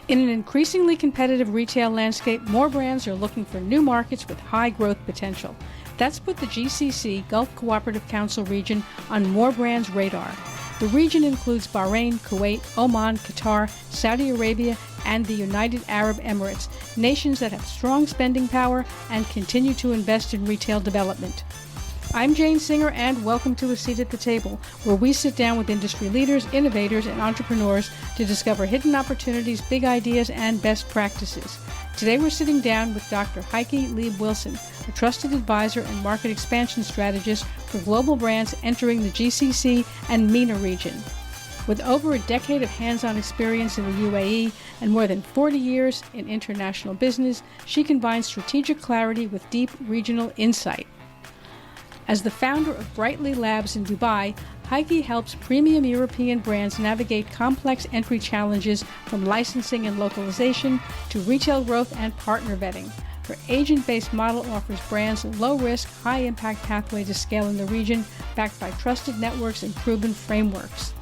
In an increasingly competitive retail landscape, more brands are looking for new markets with high growth potential. That's put the GCC, Gulf Cooperative Council region, on more brands' radar. The region includes Bahrain, Kuwait, Oman, Qatar, Saudi Arabia, and the United Arab Emirates, nations that have strong spending power and continue to invest in retail development. I'm Jane Singer, and welcome to A Seat at the Table, where we sit down with industry leaders, innovators, and entrepreneurs to discover hidden opportunities, big ideas, and best practices. Today we're sitting down with Dr. Heike Lieb-Wilson, a trusted advisor and market expansion strategist for global brands entering the GCC and MENA region. With over a decade of hands-on experience in the UAE and more than 40 years in international business, she combines strategic clarity with deep regional insight. As the founder of Brightly Labs in Dubai, Heike helps premium European brands navigate complex entry challenges from licensing and localization to retail growth and partner vetting. Her agent-based model offers brands a low-risk, high-impact pathway to scale in the region, backed by trusted networks and proven frameworks.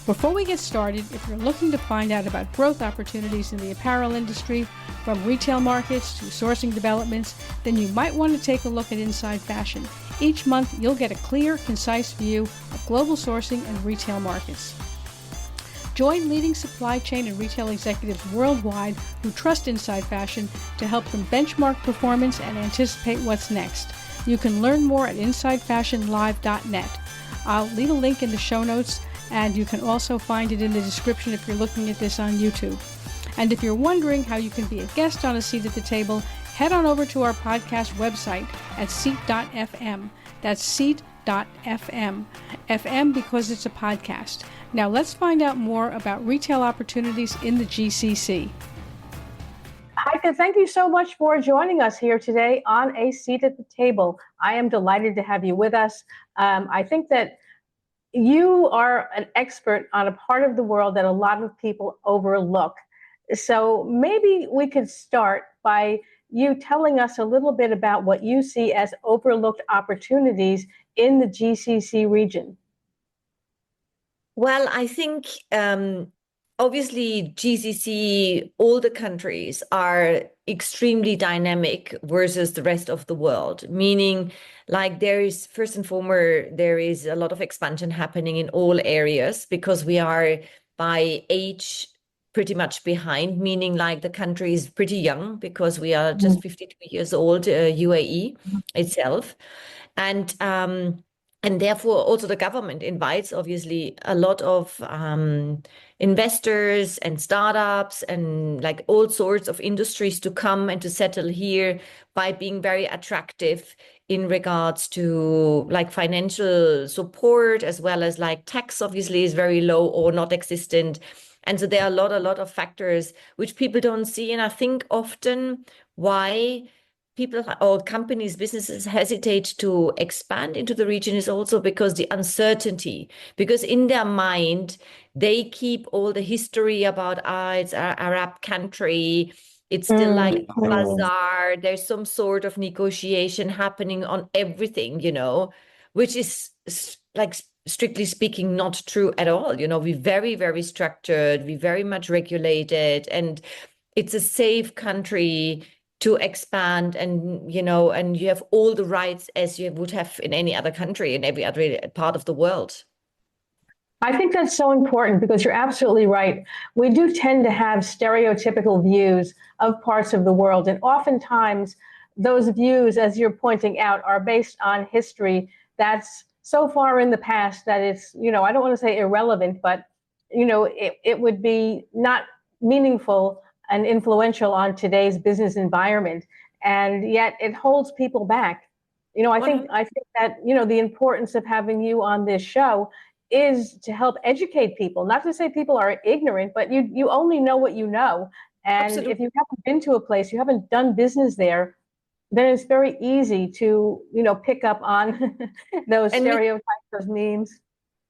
Before we get started, if you're looking to find out about growth opportunities in the apparel industry, from retail markets to sourcing developments, then you might want to take a look at Inside Fashion. Each month, you'll get a clear, concise view of global sourcing and retail markets. Join leading supply chain and retail executives worldwide who trust Inside Fashion to help them benchmark performance and anticipate what's next. You can learn more at InsideFashionLive.net. I'll leave a link in the show notes, and you can also find it in the description if you're looking at this on YouTube. And if you're wondering how you can be a guest on A Seat at the Table, head on over to our podcast website at seat.fm. That's seat.fm. FM because it's a podcast. Now let's find out more about retail opportunities in the GCC. Heike, thank you so much for joining us here today on A Seat at the Table. I am delighted to have you with us. I think that you are an expert on a part of the world that a lot of people overlook. So maybe we could start by you telling us a little bit about what you see as overlooked opportunities in the GCC region. Well, I think obviously GCC, all the countries are extremely dynamic versus the rest of the world, meaning like there is, first and foremost, there is a lot of expansion happening in all areas because we are by age pretty much behind, meaning like the country is pretty young because we are just 52 years old, UAE itself. And therefore also the government invites obviously a lot of investors and startups and like all sorts of industries to come and to settle here by being very attractive in regards to like financial support, as well as like tax obviously is very low or not existent. And so there are a lot of factors which people don't see. And I think often why people or companies, businesses hesitate to expand into the region is also because the uncertainty, because in their mind, they keep all the history about, it's an Arab country. It's still like a bazaar. There's some sort of negotiation happening on everything, which is like strictly speaking, not true at all. We're very, very structured. We're very much regulated, and it's a safe country to expand, and you have all the rights as you would have in any other country in every other part of the world. I think that's so important because you're absolutely right. We do tend to have stereotypical views of parts of the world, and oftentimes those views, as you're pointing out, are based on history that's so far in the past that it's, I don't want to say irrelevant, but, it would be not meaningful and influential on today's business environment. And yet it holds people back. I think that, the importance of having you on this show is to help educate people, not to say people are ignorant, but you only know what you know. And Absolutely. If you haven't been to a place, you haven't done business there, then it's very easy to, pick up on those stereotypes, those memes.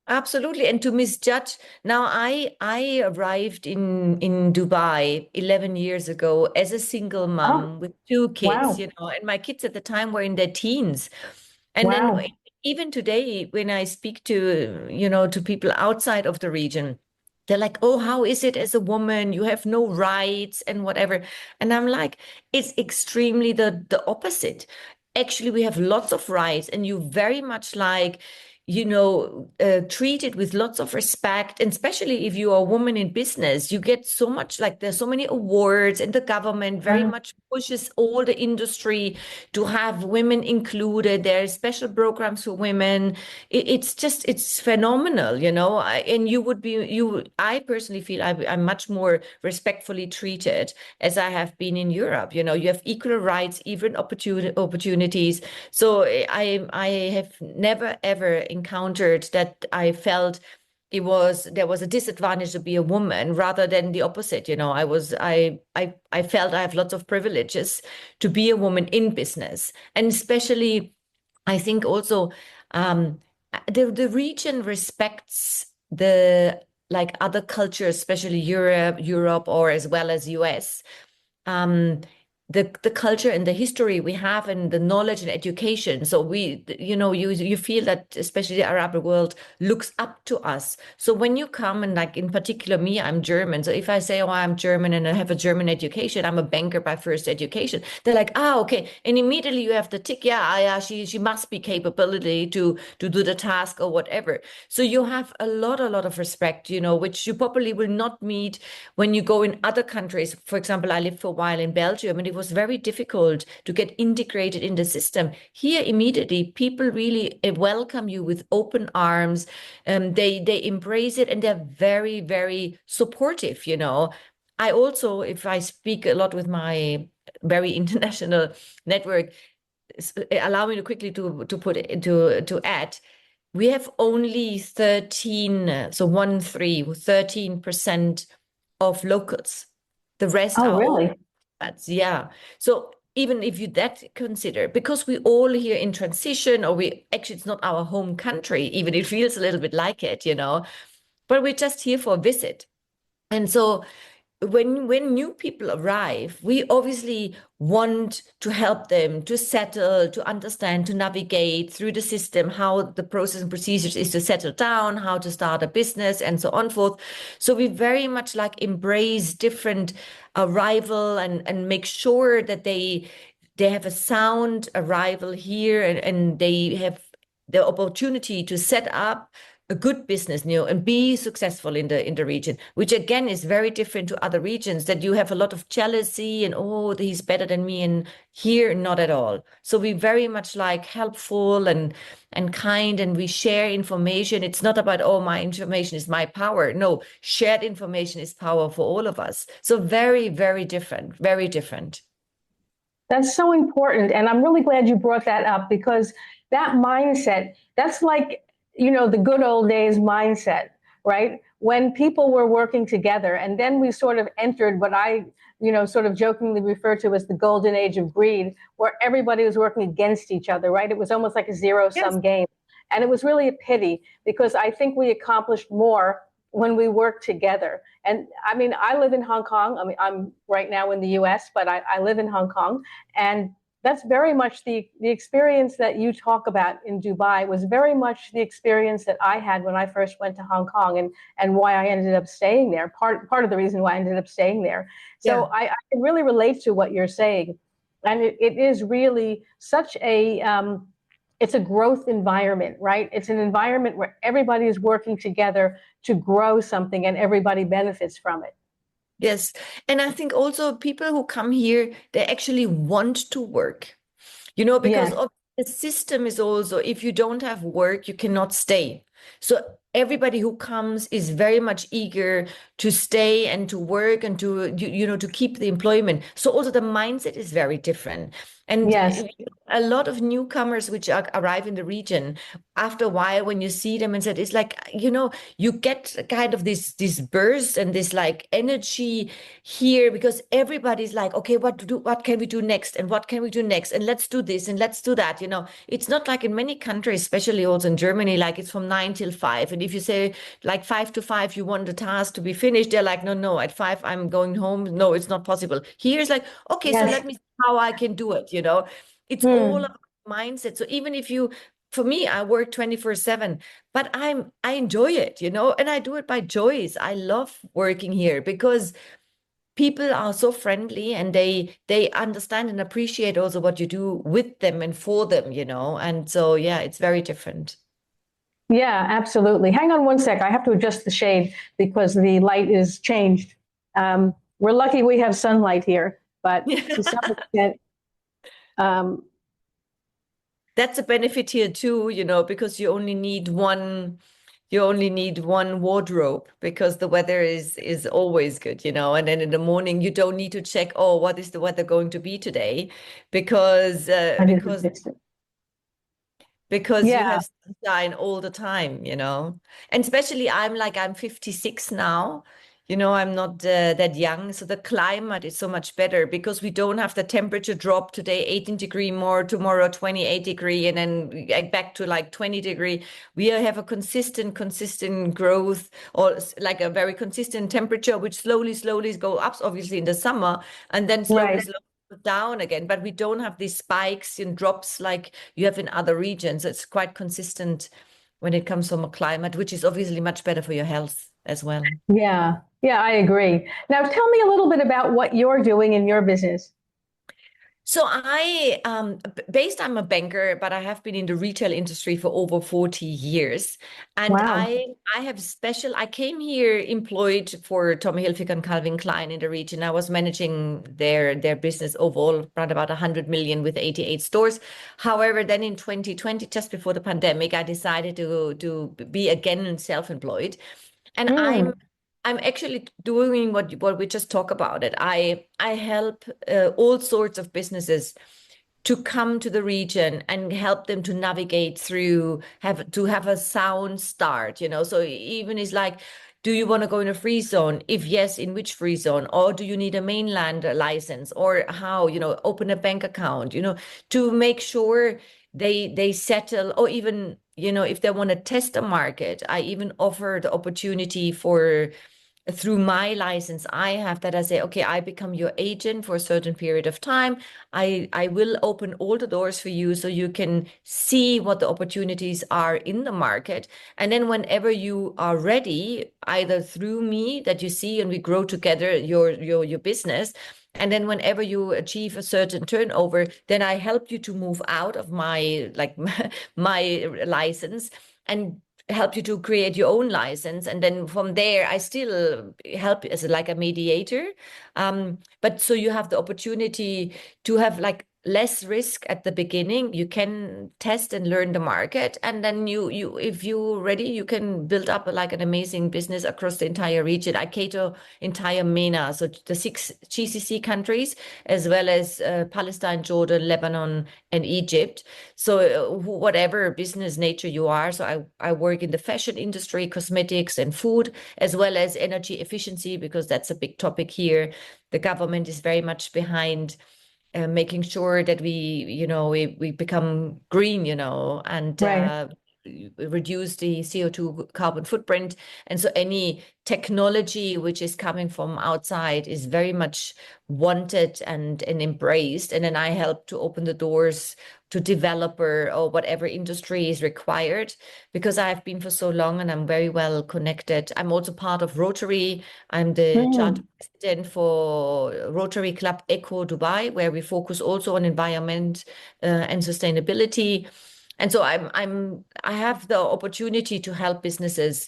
Absolutely. And to misjudge. Now, I arrived in Dubai 11 years ago as a single mom with 2 kids, and my kids at the time were in their teens. And then even today, when I speak to, to people outside of the region, they're like, oh, how is it as a woman? You have no rights and whatever. And I'm like, it's extremely the opposite. Actually, we have lots of rights, and you very much like, treated with lots of respect. And especially if you are a woman in business, you get so much, like there's so many awards, and the government very much pushes all the industry to have women included. There are special programs for women. It's phenomenal, and I personally feel I'm much more respectfully treated as I have been in Europe. You have equal rights, even opportunities. So I have never ever encountered that I felt there was a disadvantage to be a woman, rather than the opposite. I felt I have lots of privileges to be a woman in business. And especially, I think also the region respects the like other cultures, especially Europe, or as well as US. The culture and the history we have, and the knowledge and education. So you feel that especially the Arab world looks up to us. So when you come, and like in particular me, I'm German. So if I say, oh, I'm German and I have a German education, I'm a banker by first education, they're like, okay. And immediately you have the tick, yeah, she must be capability to do the task or whatever. So you have a lot of respect, which you probably will not meet when you go in other countries. For example, I lived for a while in Belgium, and it was very difficult to get integrated in the system. Here, immediately, people really welcome you with open arms. They embrace it, and they're very, very supportive. I also, if I speak a lot with my very international network, allow me to quickly to add. We have only 13% of locals. The rest Oh, are all really? expats. Yeah. So even if you that consider, because we all here in transition, or it's not our home country, even it feels a little bit like it, but we're just here for a visit. And so when new people arrive, we obviously want to help them to settle, to understand, to navigate through the system, how the process and procedures is to settle down, how to start a business, and so on forth. So we very much like embrace different arrival, and make sure that they have a sound arrival here, and they have the opportunity to set up a good business, and be successful in the region, which again is very different to other regions, that you have a lot of jealousy and, oh, he's better than me, and here not at all. So we very much like helpful and kind, and we share information. It's not about, oh, my information is my power. No, shared information is power for all of us. So very, very different, very different. That's so important. And I'm really glad you brought that up, because that mindset, that's like, the good old days mindset, right? When people were working together, and then we sort of entered what I, sort of jokingly refer to as the golden age of greed, where everybody was working against each other, right? It was almost like a zero-sum game. And it was really a pity, because I think we accomplished more when we work together. And I mean, I live in Hong Kong. I mean, I'm right now in the US, but I live in Hong Kong. And that's very much the experience that you talk about in Dubai was very much the experience that I had when I first went to Hong Kong, and why I ended up staying there. Part of the reason why I ended up staying there. So I can really relate to what you're saying. And it is really such it's a growth environment, right? It's an environment where everybody is working together to grow something, and everybody benefits from it. Yes. And I think also people who come here, they actually want to work, because Yes. of the system is also, if you don't have work, you cannot stay. So everybody who comes is very much eager to stay and to work, and to, to keep the employment. So also the mindset is very different. And Yes. a lot of newcomers which arrive in the region, after a while, when you see them and said, it's like, you get kind of this burst and this like energy here, because everybody's like, okay, what can we do next? And what can we do next? And let's do this and let's do that. It's not like in many countries, especially also in Germany, like it's from 9 till 5. And if you say like 5 to 5, you want the task to be finished, they're like, no, at 5, I'm going home. No, it's not possible. Here it's like, okay, so Yes. let me see how I can do it. It's all about mindset. So even if you for me, I work 24/7, but I enjoy it, you know, and I do it by choice. I love working here because people are so friendly, and they understand and appreciate also what you do with them and for them, you know. And so, yeah, it's very different. Yeah, absolutely. Hang on one sec. I have to adjust the shade because the light is changed. We're lucky we have sunlight here, but to some extent, That's a benefit here too, you know, because you only need one wardrobe because the weather is always good, you know. And then in the morning you don't need to check, oh, what is the weather going to be today? Because I didn't fix it. because you Yeah, have sunshine all the time, you know. And especially I'm 56 now. You know, I'm not that young, so the climate is so much better because we don't have the temperature drop today, 18 degree more, tomorrow 28 degree, and then back to like 20 degree. We have a consistent growth, or like a very consistent temperature, which slowly go up, obviously in the summer, and then right. slowly down again. But we don't have these spikes and drops like you have in other regions. It's quite consistent when it comes from a climate, which is obviously much better for your health as well. Yeah, yeah, I agree. Now, tell me a little bit about what you're doing in your business. So I'm a banker, but I have been in the retail industry for over 40 years. And Wow. I came here employed for Tommy Hilfiger and Calvin Klein in the region. I was managing their business overall, around about 100 million with 88 stores. However, then in 2020, just before the pandemic, I decided to be again self-employed. And Mm, I'm actually doing what we just talked about it. I help all sorts of businesses to come to the region and help them to navigate through, have a sound start, you know. So even it's like, do you want to go in a free zone? If yes, in which free zone? Or do you need a mainland license? Or how, you know, open a bank account, you know, to make sure they settle, or even, you know, if they want to test a market, I even offer the opportunity for, through my license I have, that I say, okay, I become your agent for a certain period of time. I will open all the doors for you so you can see what the opportunities are in the market. And then whenever you are ready, either through me that you see and we grow together your business, and then whenever you achieve a certain turnover, then I help you to move out of my my license and help you to create your own license. And then from there, I still help as like a mediator. But so you have the opportunity to have like less risk at the beginning. You can test and learn the market, and then you if you're ready, you can build up like an amazing business across the entire region. I cater entire MENA, so the 6 GCC countries, as well as Palestine, Jordan, Lebanon, and Egypt. So whatever business nature you are, so I work in the fashion industry, cosmetics and food, as well as energy efficiency, because that's a big topic here. The government is very much behind making sure that we become green, you know, and right. reduce the CO2 carbon footprint. And so any technology which is coming from outside is very much wanted and embraced. And then I help to open the doors to developer or whatever industry is required, because I have been for so long and I'm very well connected. I'm also part of Rotary. I'm the charter president for Rotary Club Eco Dubai, where we focus also on environment and sustainability. And so I have the opportunity to help businesses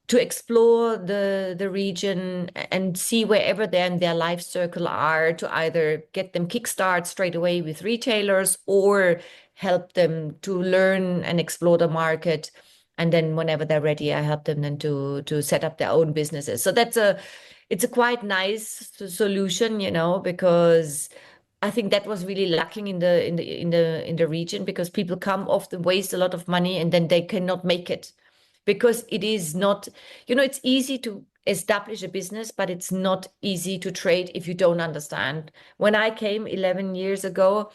to explore the region and see wherever they're in their life circle are, to either get them kickstart straight away with retailers or help them to learn and explore the market. And then whenever they're ready, I help them then to set up their own businesses. So it's a quite nice solution, you know, because I think that was really lacking in the region, because people come often waste a lot of money and then they cannot make it, because it is not, you know, it's easy to establish a business, but it's not easy to trade if you don't understand. When I came 11 years ago,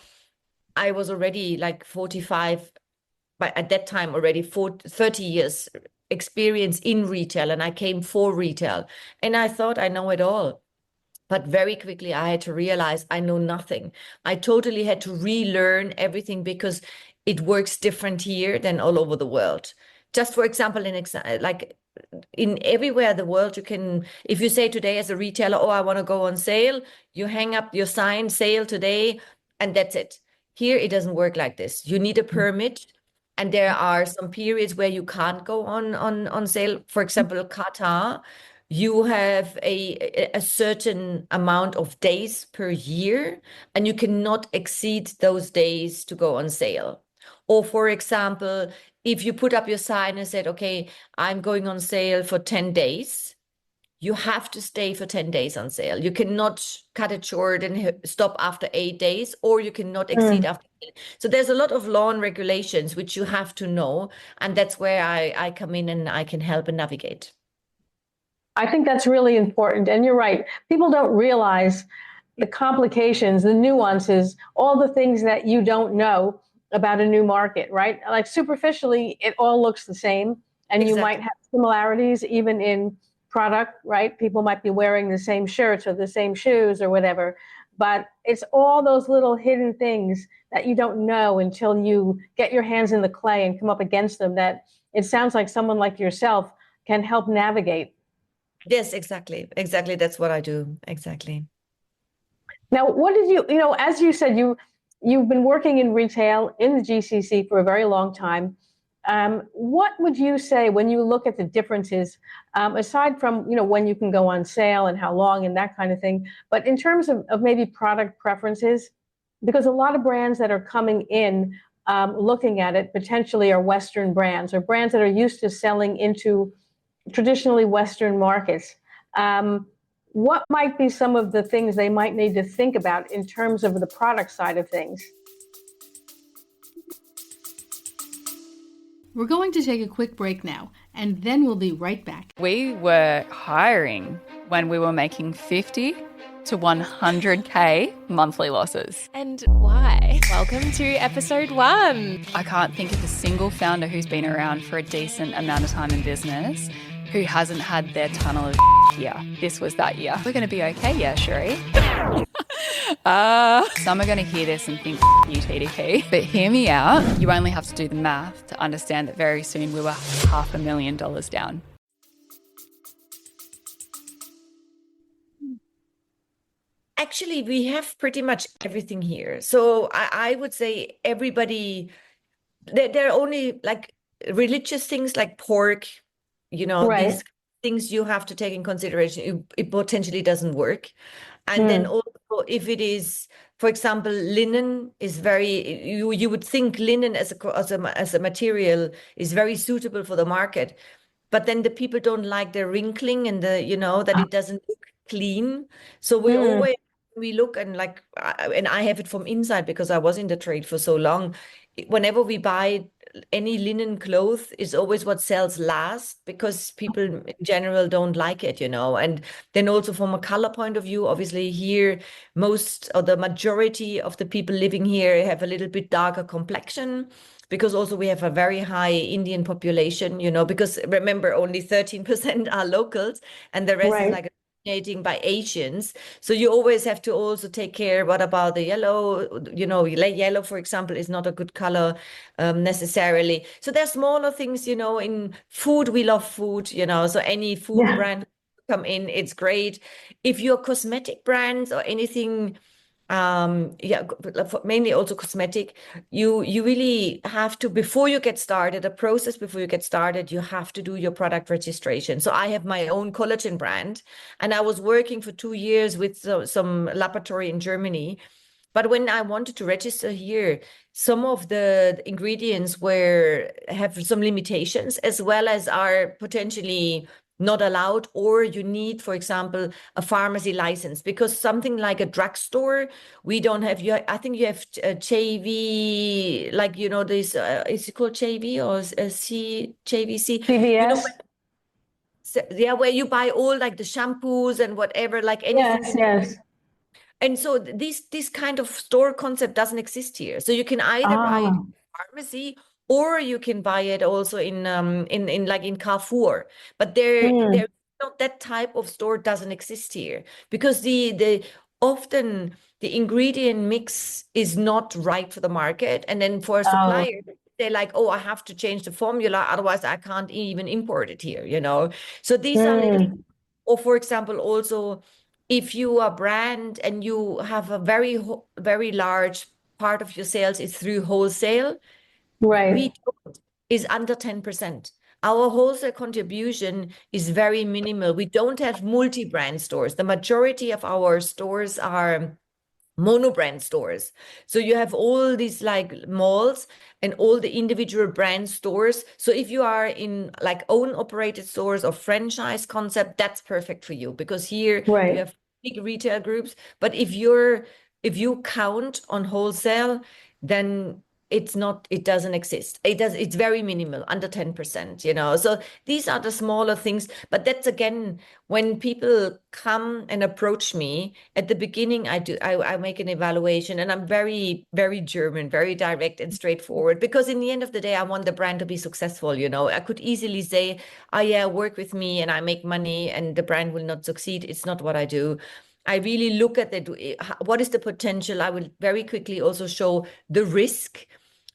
I was already like 45, but at that time already 30 years experience in retail, and I came for retail, and I thought I know it all. But very quickly, I had to realize I know nothing. I totally had to relearn everything, because it works different here than all over the world. Just for example, like in everywhere the world, you can, if you say today as a retailer, oh, I want to go on sale, you hang up your sign, sale today, and that's it. Here, it doesn't work like this. You need a permit, and there are some periods where you can't go on sale. For example, Qatar, you have a certain amount of days per year, and you cannot exceed those days to go on sale. Or for example, if you put up your sign and said, okay, I'm going on sale for 10 days, you have to stay for 10 days on sale. You cannot cut it short and stop after 8 days, or you cannot exceed after 8. So there's a lot of law and regulations which you have to know. And that's where I come in and I can help and navigate. I think that's really important. And you're right. People don't realize the complications, the nuances, all the things that you don't know about a new market, right? Like superficially, it all looks the same. And you might have similarities even in product, right? People might be wearing the same shirts or the same shoes or whatever. But it's all those little hidden things that you don't know until you get your hands in the clay and come up against them, that it sounds like someone like yourself can help navigate. Yes, exactly. Exactly. That's what I do. Exactly. Now, what did you know, as you said, you've been working in retail in the GCC for a very long time. What would you say when you look at the differences, aside from, when you can go on sale and how long and that kind of thing, but in terms of maybe product preferences, because a lot of brands that are coming in, looking at it potentially are Western brands or brands that are used to selling into traditionally Western markets. What might be some of the things they might need to think about in terms of the product side of things? We're going to take a quick break now, and then we'll be right back. We were hiring when we were making 50 to 100K monthly losses. And why? Welcome to episode 1. I can't think of a single founder who's been around for a decent amount of time in business who hasn't had their tunnel of year. This was that year. We're going to be okay, yeah, Sheree. Some are going to hear this and think, you TDP. But hear me out. You only have to do the math to understand that very soon we were $500,000 down. Actually, we have pretty much everything here. So I would say everybody, there are only like religious things like pork, Right. these things you have to take in consideration. It potentially doesn't work. And then also if it is, for example, linen is very, you would think linen as a material is very suitable for the market. But then the people don't like the wrinkling and that it doesn't look clean. So we look and and I have it from inside because I was in the trade for so long. Whenever we buy any linen clothes, is always what sells last because people in general don't like it, And then also from a color point of view, obviously here, most or the majority of the people living here have a little bit darker complexion because also we have a very high Indian population, because remember, only 13% are locals and the rest is by Asians. So you always have to also take care. What about the yellow? Yellow, for example, is not a good color necessarily. So there's smaller things, in food, we love food, so any food brand come in, it's great. If you're cosmetic brands or anything, mainly also cosmetic, you really have to, before you get started, you have to do your product registration. So I have my own collagen brand and I was working for 2 years with some laboratory in Germany. But when I wanted to register here, some of the ingredients have some limitations as well as are potentially not allowed, or you need, for example, a pharmacy license, because something like a drugstore, we don't have. I think you have JV, this is it called JV or JVC? CVS. Where you buy all like the shampoos and whatever, like anything. Yes. And so this kind of store concept doesn't exist here. So you can either buy it in pharmacy, or you can buy it also in Carrefour. But there that type of store doesn't exist here because often the ingredient mix is not right for the market. And then for a Oh, supplier, they're like, oh, I have to change the formula, otherwise I can't even import it here, you know? So these are little, or for example, also if you are a brand and you have a very large part of your sales is through wholesale, we right, don't, is under 10%. Our wholesale contribution is very minimal. We don't have multi-brand stores. The majority of our stores are mono-brand stores. So you have all these like malls and all the individual brand stores. So if you are in like own operated stores or franchise concept, that's perfect for you, because here you right. have big retail groups. But if you count on wholesale, then it doesn't exist. It's very minimal, under 10%, you know. So these are the smaller things. But that's again, when people come and approach me at the beginning, I make an evaluation, and I'm very, very German, very direct and straightforward, because in the end of the day, I want the brand to be successful. You know, I could easily say, oh yeah, work with me and I make money and the brand will not succeed. It's not what I do. I really look at what is the potential. I will very quickly also show the risk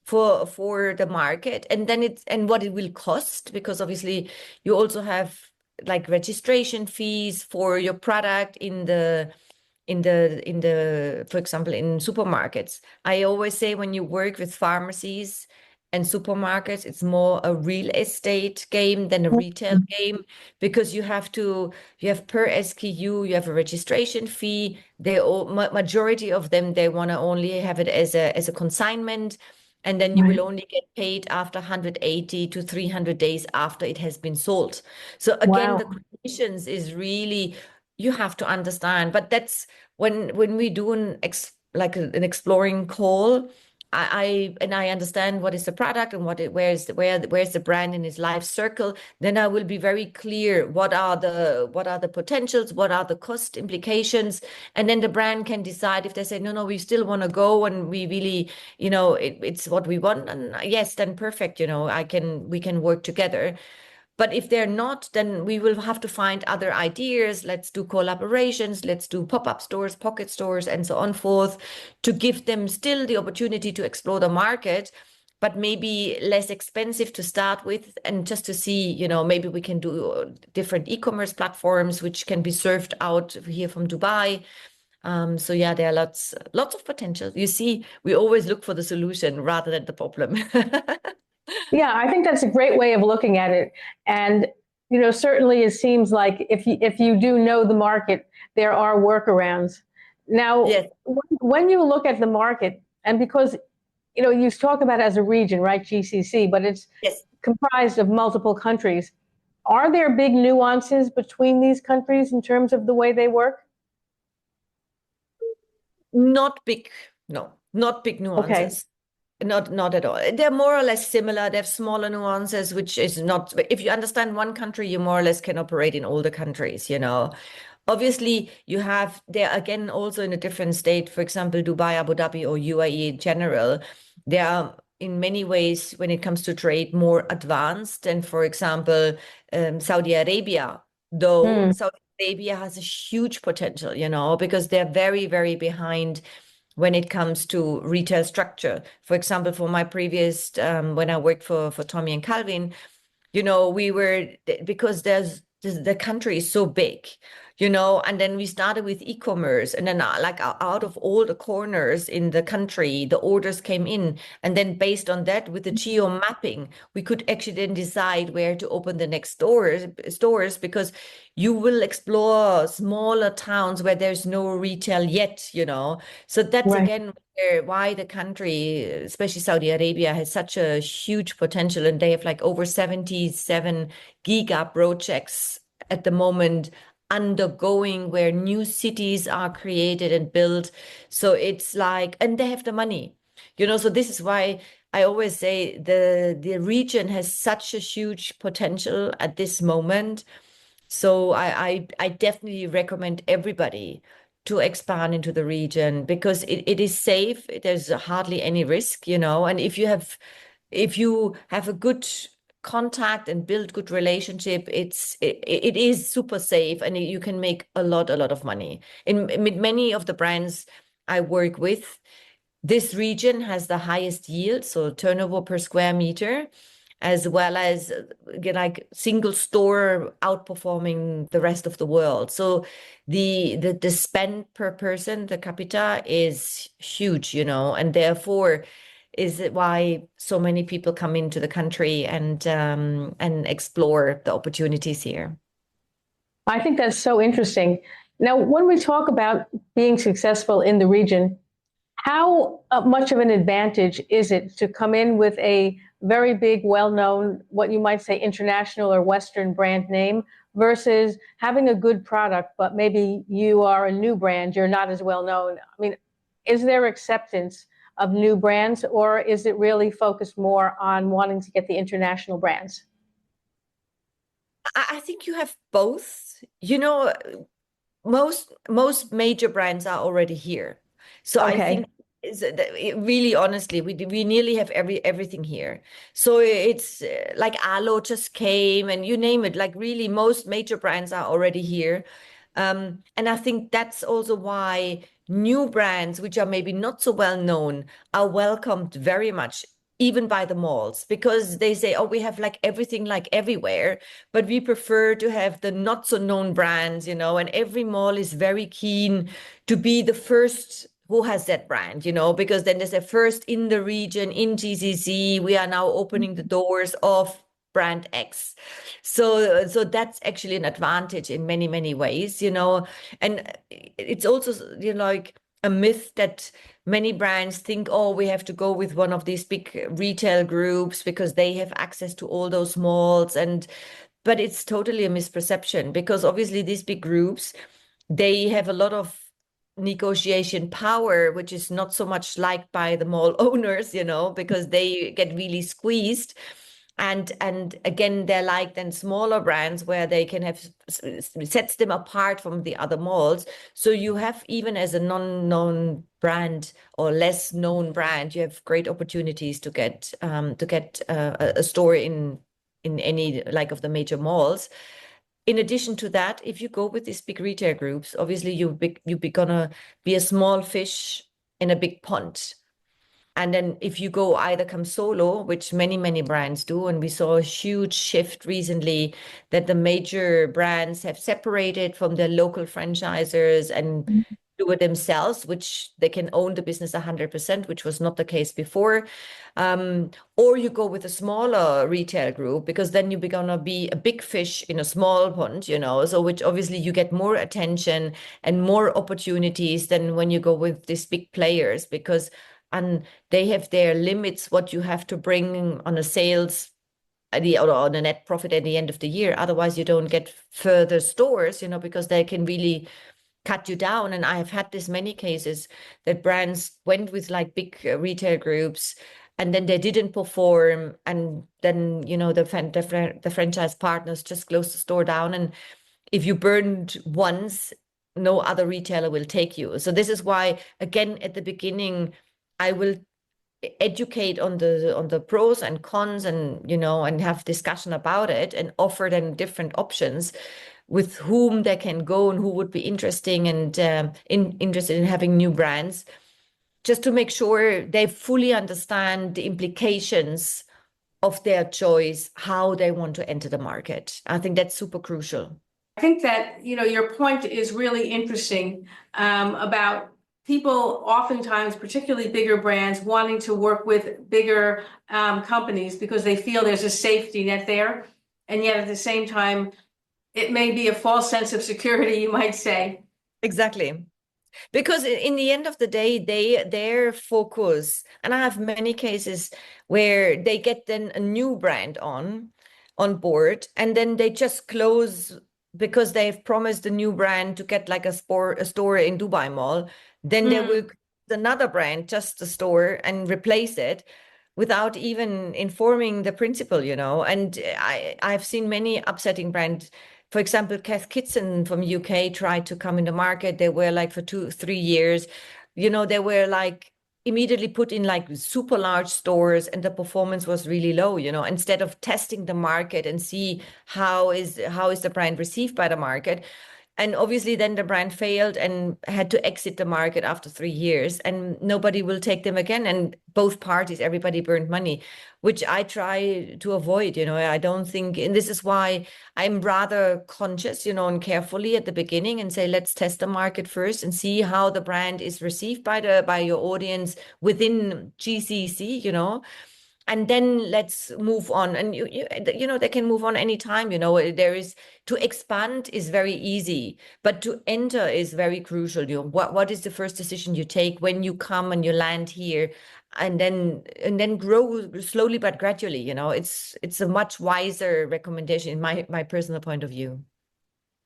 for the market, and then and what it will cost, because obviously you also have like registration fees for your product in the for example in supermarkets. I always say when you work with pharmacies and supermarkets, it's more a real estate game than a retail game, because you have per SKU, you have a registration fee. Majority of them, they want to only have it as a consignment, and then you will only get paid after 180 to 300 days after it has been sold. So again, Wow. the conditions is really, you have to understand. But that's when we do an exploring call, I understand what is the product and where's the brand in its life circle. Then I will be very clear what are the potentials, what are the cost implications, and then the brand can decide if they say no, we still want to go and we really, you know, it's what we want, and yes, then perfect, you know, we can work together. But if they're not, then we will have to find other ideas. Let's do collaborations, let's do pop-up stores, pocket stores, and so on forth, to give them still the opportunity to explore the market, but maybe less expensive to start with, and just to see, you know, maybe we can do different e-commerce platforms which can be served out here from Dubai. So yeah, there are lots of potential. You see, we always look for the solution rather than the problem. Yeah, I think that's a great way of looking at it. And, you know, certainly it seems like if you do know the market, there are workarounds. Now, Yes. when you look at the market, and because, you know, you talk about it as a region, right, GCC, but it's Yes. comprised of multiple countries. Are there big nuances between these countries in terms of the way they work? Not big, no, not big Okay, nuances. Not at all. They're more or less similar. They have smaller nuances, which is not, if you understand one country, you more or less can operate in all the countries, you know. Obviously, you have, they're again also in a different state. For example, Dubai, Abu Dhabi, or UAE in general, they are in many ways, when it comes to trade, more advanced than, for example, Saudi Arabia. Though Saudi Arabia has a huge potential, you know, because they're very, very behind when it comes to retail structure. For example, for my previous, when I worked for Tommy and Calvin, you know, because the country is so big, you know, and then we started with e-commerce, and then like out of all the corners in the country, the orders came in. And then based on that, with the geo mapping, we could actually then decide where to open the next stores, because you will explore smaller towns where there's no retail yet, you know. So that's right. again why the country, especially Saudi Arabia, has such a huge potential, and they have like over 77 giga projects at the moment undergoing, where new cities are created and built. So it's like, and they have the money, you know. So this is why I always say the region has such a huge potential at this moment. So I definitely recommend everybody to expand into the region, because it is safe. There's hardly any risk, you know. And if you have a good contact and build good relationship, it is super safe, and you can make a lot of money. In many of the brands I work with, this region has the highest yield, so turnover per square meter, as well as like single store outperforming the rest of the world. So the spend per person, the capita, is huge, and therefore is why so many people come into the country and explore the opportunities here. I think that's so interesting. Now, when we talk about being successful in the region, how much of an advantage is it to come in with a very big, well-known, what you might say international or Western brand name versus having a good product, but maybe you are a new brand, you're not as well known? I mean, is there acceptance of new brands, or is it really focused more on wanting to get the international brands? I think you have both. Most major brands are already here. So Okay. I think really honestly, we nearly have everything here. So it's like Alo just came, and you name it, like really most major brands are already here. And I think that's also why new brands, which are maybe not so well known, are welcomed very much, even by the malls, because they say, oh, we have like everything like everywhere, but we prefer to have the not so known brands, and every mall is very keen to be the first who has that brand, because then there's a first in the region, in GCC, we are now opening the doors of brand X. So that's actually an advantage in many, many ways, and it's also, like a myth that many brands think, oh, we have to go with one of these big retail groups because they have access to all those malls. But it's totally a misperception, because obviously these big groups, they have a lot of negotiation power, which is not so much liked by the mall owners, because they get really squeezed. And again, they're like then smaller brands where they can have, sets them apart from the other malls. So you have, even as a non-known brand or less known brand, you have great opportunities to get a store in any like of the major malls. In addition to that, if you go with these big retail groups, obviously you're gonna be a small fish in a big pond. And then if you go either come solo, which many brands do, and we saw a huge shift recently that the major brands have separated from their local franchisors and do it themselves, which they can own the business 100%, which was not the case before. Or you go with a smaller retail group, because then you're gonna be a big fish in a small pond, so which obviously you get more attention and more opportunities than when you go with these big players, because and they have their limits, what you have to bring on a sales or on a net profit at the end of the year. Otherwise, you don't get further stores, because they can really cut you down. And I have had this many cases that brands went with like big retail groups, and then they didn't perform, and then the franchise partners just closed the store down. And if you burned once, no other retailer will take you. So this is why, again, at the beginning, I will educate on the pros and cons, and and have discussion about it, and offer them different options with whom they can go and who would be interesting and interested in having new brands, just to make sure they fully understand the implications of their choice, how they want to enter the market. I think that's super crucial. I think that, your point is really interesting about people oftentimes, particularly bigger brands, wanting to work with bigger companies because they feel there's a safety net there. And yet at the same time, it may be a false sense of security, you might say. Exactly. Because in the end of the day, their focus, and I have many cases where they get then a new brand on board, and then they just close because they've promised a new brand to get like a store in Dubai Mall. Then they will another brand, just a store, and replace it without even informing the principal, And I've seen many upsetting brands. For example, Cath Kidston from UK tried to come in the market. They were like for 2-3 years, they were like immediately put in like super large stores, and the performance was really low, instead of testing the market and see how is the brand received by the market. And obviously then the brand failed and had to exit the market after 3 years, and nobody will take them again. And both parties, everybody burned money, which I try to avoid. I don't think, and this is why I'm rather conscious, and carefully at the beginning, and say, let's test the market first and see how the brand is received by your audience within GCC, and then let's move on. And they can move on anytime. There is, to expand is very easy, but to enter is very crucial. What is the first decision you take when you come and you land here, and then grow slowly but gradually. It's a much wiser recommendation in my personal point of view.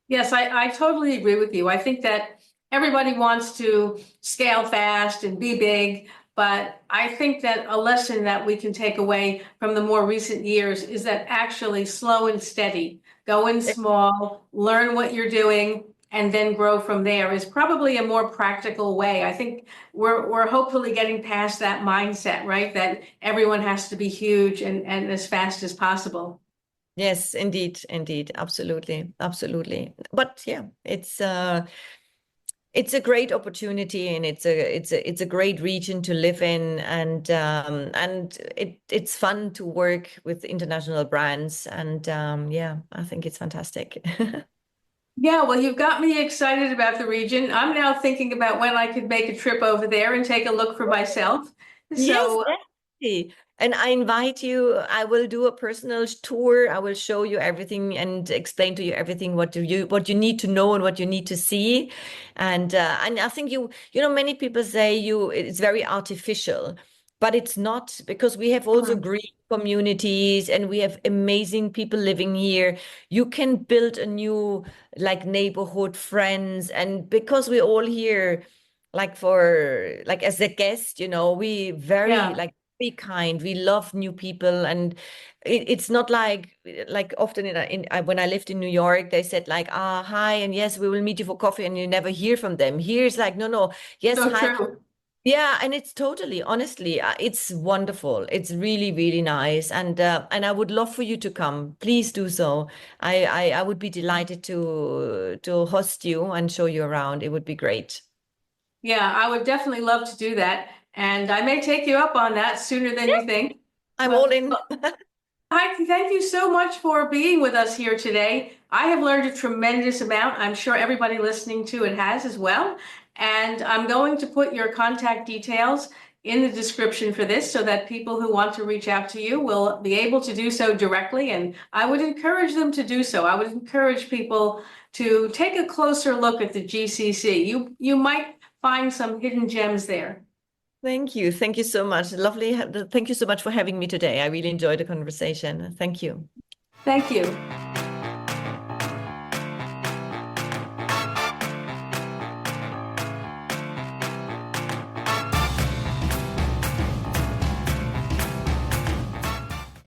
Yes, I totally agree with you. I think that everybody wants to scale fast and be big. But I think that a lesson that we can take away from the more recent years is that actually slow and steady, go in small, learn what you're doing, and then grow from there is probably a more practical way. I think we're hopefully getting past that mindset, right? That everyone has to be huge and as fast as possible. Yes, indeed. Absolutely. But yeah, it's a great opportunity, and it's a great region to live in, and it's fun to work with international brands, and I think it's fantastic. Yeah, well, you've got me excited about the region. I'm now thinking about when I could make a trip over there and take a look for myself. Yes, definitely. And I invite you. I will do a personal tour. I will show you everything and explain to you everything what you need to know and what you need to see. And I think many people say it's very artificial, but it's not, because we have also green communities and we have amazing people living here. You can build a new neighborhood, friends, and because we're all here as a guest, we very be kind. We love new people, and it's not like often when I lived in New York, they said hi, and yes, we will meet you for coffee, and you never hear from them. Here it's no, yes, so hi. True. Yeah, and it's totally, honestly, it's wonderful. It's really, really nice, and I would love for you to come. Please do so. I would be delighted to host you and show you around. It would be great. Yeah, I would definitely love to do that. And I may take you up on that sooner than you think. I'm all in. Heike, thank you so much for being with us here today. I have learned a tremendous amount. I'm sure everybody listening to it has as well. And I'm going to put your contact details in the description for this so that people who want to reach out to you will be able to do so directly. And I would encourage them to do so. I would encourage people to take a closer look at the GCC. You might find some hidden gems there. Thank you. Thank you so much. Lovely. Thank you so much for having me today. I really enjoyed the conversation. Thank you. Thank you.